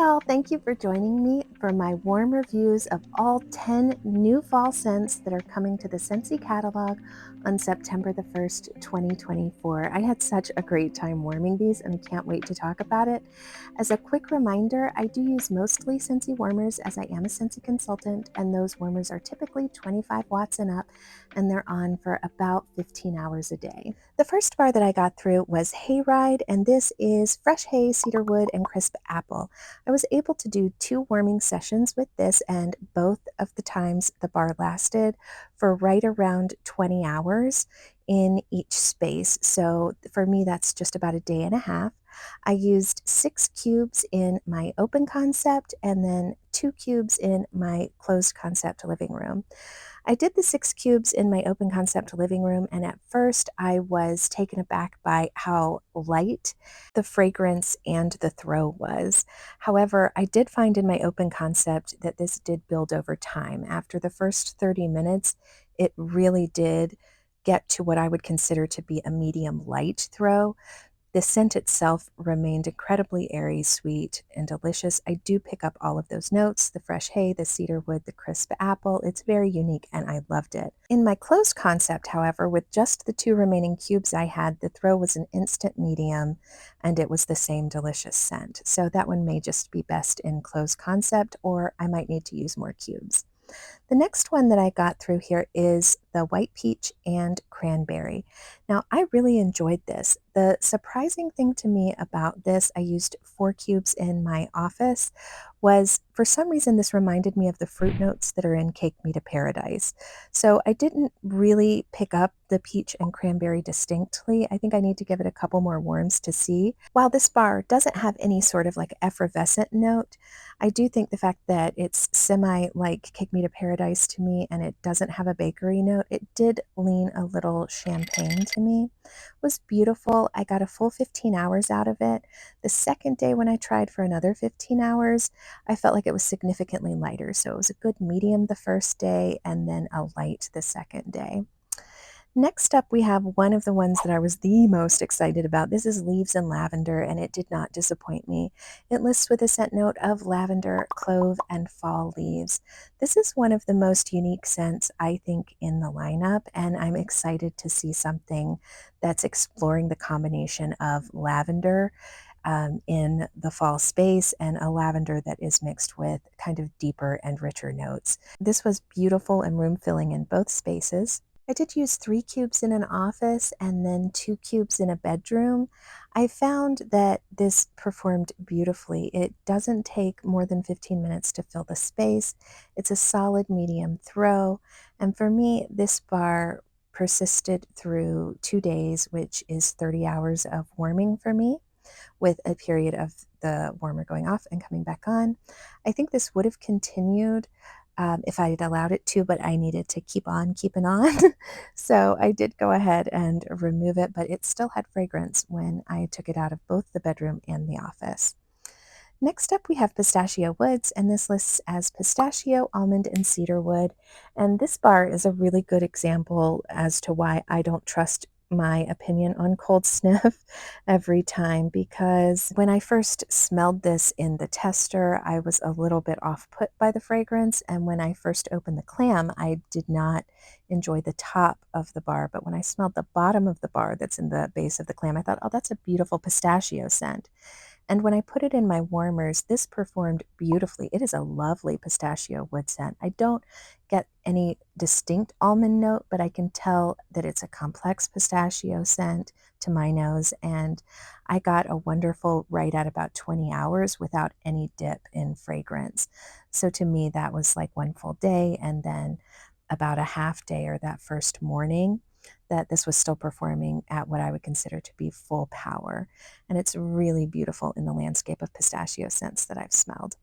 all, thank you for joining me for my warm reviews of all 10 new fall scents that are coming to the Scentsy catalog on September the 1st, 2024. I had such a great time warming these and can't wait to talk about it. As a quick reminder, I do use mostly Scentsy Warmers as I am a Scentsy consultant, and those warmers are typically 25 watts and up, and they're on for about 15 hours a day. The first bar that I got through was Hayride, and this is fresh hay, cedarwood, and crisp apple. I was able to do 2 warming sessions with this, and both of the times the bar lasted for right around 20 hours in each space. So for me, that's just about a day and a half. I used 6 cubes in my open concept and then 2 cubes in my closed concept living room. I did the 6 cubes in my open concept living room, and at first I was taken aback by how light the fragrance and the throw was. However, I did find in my open concept that this did build over time. After the first 30 minutes, it really did get to what I would consider to be a medium light throw. The scent itself remained incredibly airy, sweet, and delicious. I do pick up all of those notes, the fresh hay, the cedarwood, the crisp apple. It's very unique and I loved it. In my closed concept, however, with just the 2 remaining cubes I had, the throw was an instant medium and it was the same delicious scent. So that one may just be best in closed concept, or I might need to use more cubes. The next one that I got through here is the white peach and cranberry. Now, I really enjoyed this. The surprising thing to me about this, I used 4 cubes in my office, was for some reason this reminded me of the fruit notes that are in Cake Me to Paradise. So I didn't really pick up the peach and cranberry distinctly. I think I need to give it a couple more warms to see. While this bar doesn't have any sort of like effervescent note, I do think the fact that it's semi like Cake Me to Paradise to me and it doesn't have a bakery note, it did lean a little champagne to me. It was beautiful. I got a full 15 hours out of it. The second day when I tried for another 15 hours, I felt like it was significantly lighter. So it was a good medium the first day and then a light the second day. Next up, we have one of the ones that I was the most excited about. This is Leaves and Lavender, and it did not disappoint me. It lists with a scent note of lavender, clove, and fall leaves. This is one of the most unique scents, I think, in the lineup, and I'm excited to see something that's exploring the combination of lavender in the fall space and a lavender that is mixed with kind of deeper and richer notes. This was beautiful and room-filling in both spaces. I did use 3 cubes in an office and then 2 cubes in a bedroom. I found that this performed beautifully. It doesn't take more than 15 minutes to fill the space. It's a solid medium throw. And for me, this bar persisted through 2 days, which is 30 hours of warming for me, with a period of the warmer going off and coming back on. I think this would have continued if I had allowed it to, but I needed to keep on keeping on. So I did go ahead and remove it, but it still had fragrance when I took it out of both the bedroom and the office. Next up, we have Pistachio Woods, and this lists as pistachio, almond, and cedarwood. And this bar is a really good example as to why I don't trust my opinion on cold sniff every time, because when I first smelled this in the tester, I was a little bit off put by the fragrance. And when I first opened the clam, I did not enjoy the top of the bar. But when I smelled the bottom of the bar that's in the base of the clam, I thought, oh, that's a beautiful pistachio scent. And when I put it in my warmers, this performed beautifully. It is a lovely pistachio wood scent. I don't get any distinct almond note, but I can tell that it's a complex pistachio scent to my nose. And I got a wonderful right at about 20 hours without any dip in fragrance. So to me, that was like one full day, and then about a half day or that first morning that this was still performing at what I would consider to be full power. And it's really beautiful in the landscape of pistachio scents that I've smelled.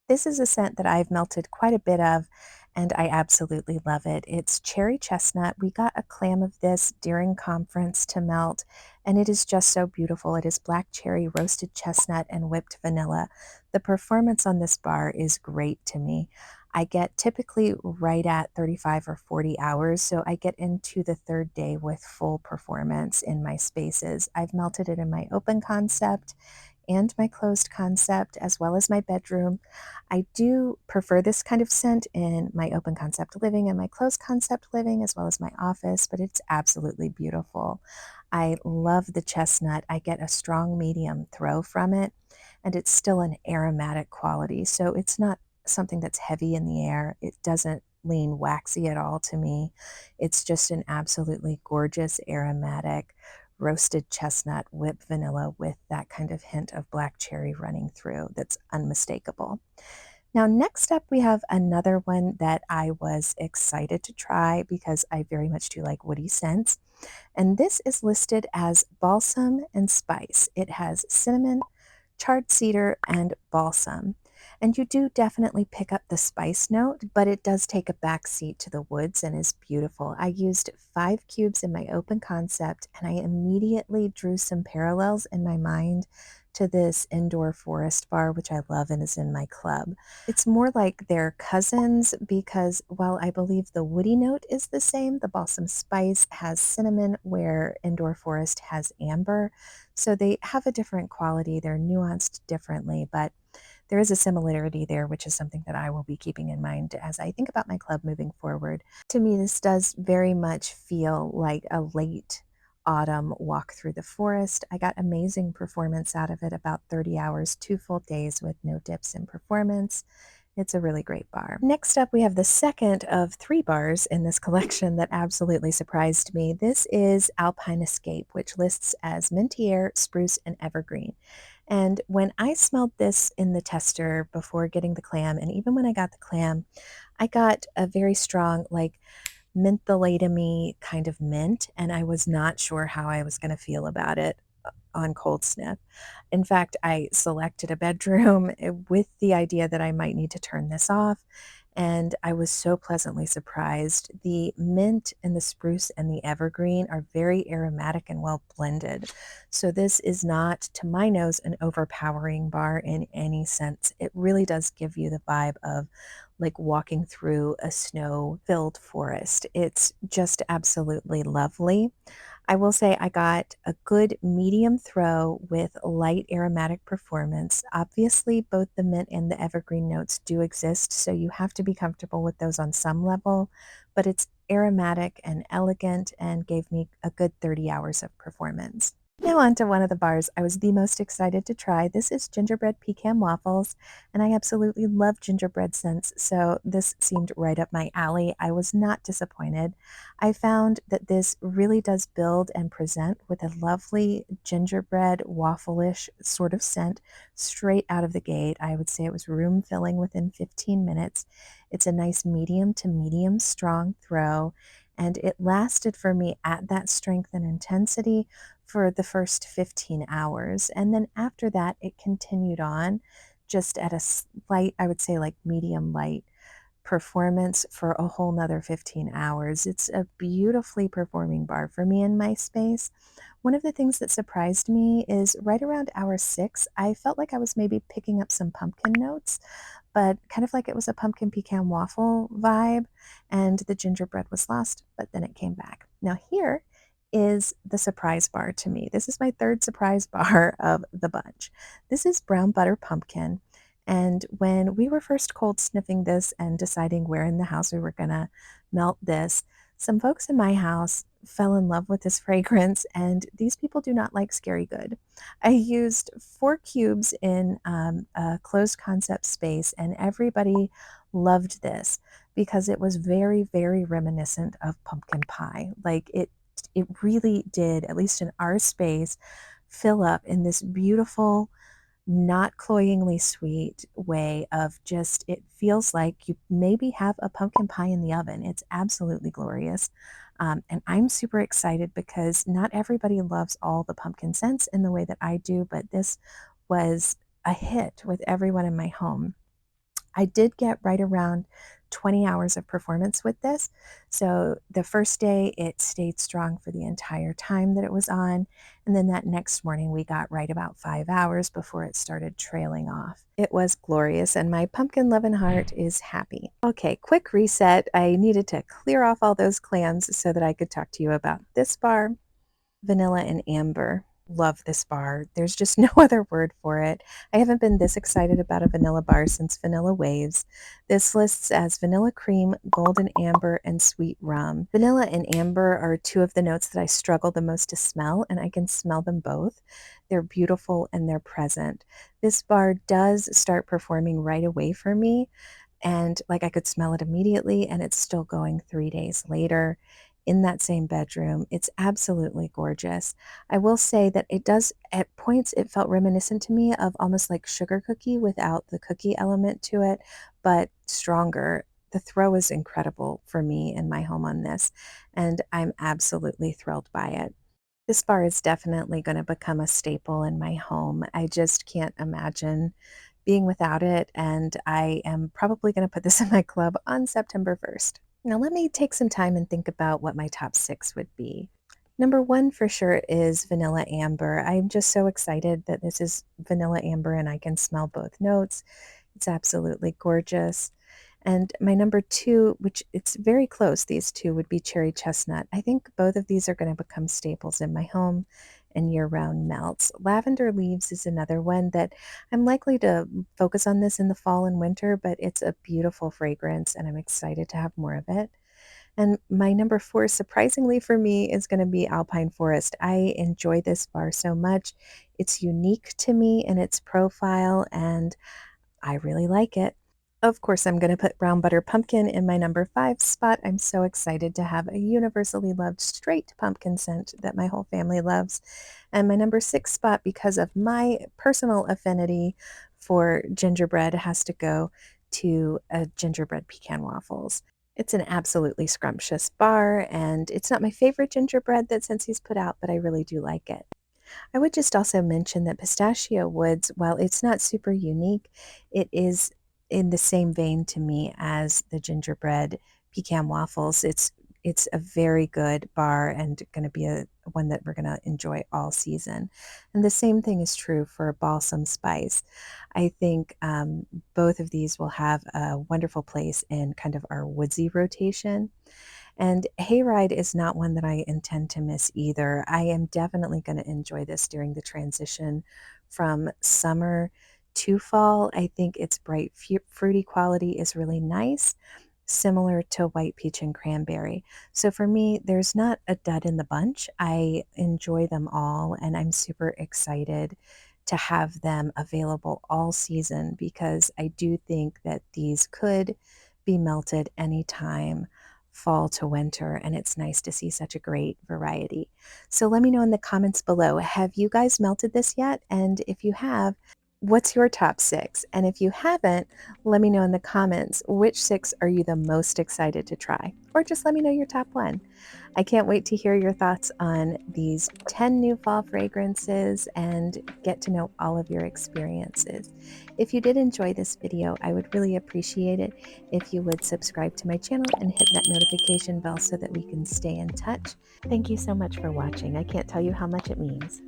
This is a scent that I've melted quite a bit of, and I absolutely love it. It's cherry chestnut. We got a clam of this during conference to melt, and it is just so beautiful. It is black cherry, roasted chestnut, and whipped vanilla. The performance on this bar is great to me. I get typically right at 35 or 40 hours, so I get into the third day with full performance in my spaces. I've melted it in my open concept and my closed concept, as well as my bedroom. I do prefer this kind of scent in my open concept living and my closed concept living, as well as my office, but it's absolutely beautiful. I love the chestnut. I get a strong medium throw from it, and it's still an aromatic quality. So it's not something that's heavy in the air. It doesn't lean waxy at all to me. It's just an absolutely gorgeous aromatic roasted chestnut whipped vanilla with that kind of hint of black cherry running through that's unmistakable. Now, next up, we have another one that I was excited to try because I very much do like woody scents. And this is listed as balsam and spice. It has cinnamon, charred cedar, and balsam. And you do definitely pick up the spice note, but it does take a back seat to the woods and is beautiful. I used 5 cubes in my open concept, and I immediately drew some parallels in my mind to this indoor forest bar, which I love and is in my club. It's more like they're cousins because while I believe the woody note is the same, the balsam spice has cinnamon where indoor forest has amber. So they have a different quality. They're nuanced differently, but there is a similarity there, which is something that I will be keeping in mind as I think about my club moving forward. To me, this does very much feel like a late autumn walk through the forest. I got amazing performance out of it, about 30 hours, 2 full days with no dips in performance. It's a really great bar. Next up, we have the second of 3 bars in this collection that absolutely surprised me. This is Alpine Escape, which lists as minty air, spruce, and evergreen. And when I smelled this in the tester before getting the clam, and even when I got the clam, I got a very strong, like, mentholatum-y kind of mint, and I was not sure how I was going to feel about it on cold sniff. In fact, I selected a bedroom with the idea that I might need to turn this off, and I was so pleasantly surprised. The mint and the spruce and the evergreen are very aromatic and well blended. So this is not, to my nose, an overpowering bar in any sense. It really does give you the vibe of like walking through a snow-filled forest. It's just absolutely lovely. I will say I got a good medium throw with light aromatic performance. Obviously, both the mint and the evergreen notes do exist, so you have to be comfortable with those on some level, but it's aromatic and elegant and gave me a good 30 hours of performance. Now on to one of the bars I was the most excited to try. This is Gingerbread Pecan Waffles, and I absolutely love gingerbread scents, so this seemed right up my alley. I was not disappointed. I found that this really does build and present with a lovely gingerbread waffle-ish sort of scent straight out of the gate. I would say it was room filling within 15 minutes. It's a nice medium to medium strong throw, and it lasted for me at that strength and intensity for the first 15 hours. And then after that, it continued on just at a slight, I would say like medium light performance for a whole nother 15 hours. It's a beautifully performing bar for me in my space. One of the things that surprised me is right around hour 6, I felt like I was maybe picking up some pumpkin notes, but kind of like it was a pumpkin pecan waffle vibe, and the gingerbread was lost, but then it came back. Now here is the surprise bar to me. This is my third surprise bar of the bunch. This is brown butter pumpkin. And when we were first cold sniffing this and deciding where in the house we were going to melt this, some folks in my house fell in love with this fragrance, and these people do not like scary good. I used 4 cubes in a closed concept space, and everybody loved this because it was very, very reminiscent of pumpkin pie. Like it really did, at least in our space, fill up in this beautiful, not cloyingly sweet way of just, it feels like you maybe have a pumpkin pie in the oven. It's absolutely glorious. And I'm super excited because not everybody loves all the pumpkin scents in the way that I do, but this was a hit with everyone in my home. I did get right around 20 hours of performance with this. So the first day it stayed strong for the entire time that it was on. And then that next morning we got right about 5 hours before it started trailing off. It was glorious and my pumpkin loving heart is happy. Okay, quick reset. I needed to clear off all those clams so that I could talk to you about this bar, vanilla and amber. love this bar. There's just no other word for it. I haven't been this excited about a vanilla bar since Vanilla Waves. This lists as vanilla cream, golden amber, and sweet rum. Vanilla and amber are two of the notes that I struggle the most to smell, and I can smell them both. They're beautiful and they're present. This bar does start performing right away for me, and like I could smell it immediately, and it's still going 3 days later in that same bedroom. It's absolutely gorgeous. I will say that it does, at points, it felt reminiscent to me of almost like sugar cookie without the cookie element to it, but stronger. The throw is incredible for me in my home on this, and I'm absolutely thrilled by it. This bar is definitely going to become a staple in my home. I just can't imagine being without it, and I am probably going to put this in my club on September 1st. Now, let me take some time and think about what my top 6 would be. Number 1 for sure is Vanilla Amber. I'm just so excited that this is Vanilla Amber and I can smell both notes. It's absolutely gorgeous. And my number 2, which it's very close, these two would be Cherry Chestnut. I think both of these are going to become staples in my home and year-round melts. Lavender Leaves is another one that I'm likely to focus on this in the fall and winter, but it's a beautiful fragrance and I'm excited to have more of it. And my number 4, surprisingly for me, is going to be Alpine Forest. I enjoy this bar so much. It's unique to me in its profile, and I really like it. Of course, I'm going to put Brown Butter Pumpkin in my number 5 spot. I'm so excited to have a universally loved straight pumpkin scent that my whole family loves. And my number 6 spot, because of my personal affinity for gingerbread, has to go to a gingerbread pecan waffles. It's an absolutely scrumptious bar, and it's not my favorite gingerbread that Scentsy's put out, but I really do like it. I would just also mention that Pistachio Woods, while it's not super unique, it is in the same vein to me as the gingerbread pecan waffles. It's a very good bar and going to be a one that we're going to enjoy all season. And the same thing is true for Balsam Spice. I think both of these will have a wonderful place in kind of our woodsy rotation. And Hayride is not one that I intend to miss either. I am definitely going to enjoy this during the transition from summer to fall. I think its bright fruity quality is really nice, similar to white peach and cranberry. So for me, there's not a dud in the bunch. I enjoy them all, and I'm super excited to have them available all season because I do think that these could be melted anytime fall to winter, and it's nice to see such a great variety. So let me know in the comments below, have you guys melted this yet? And if you have, what's your top 6? And if you haven't, let me know in the comments, which 6 are you the most excited to try? Or just let me know your top 1. I can't wait to hear your thoughts on these 10 new fall fragrances and get to know all of your experiences. If you did enjoy this video, I would really appreciate it if you would subscribe to my channel and hit that notification bell so that we can stay in touch. Thank you so much for watching. I can't tell you how much it means.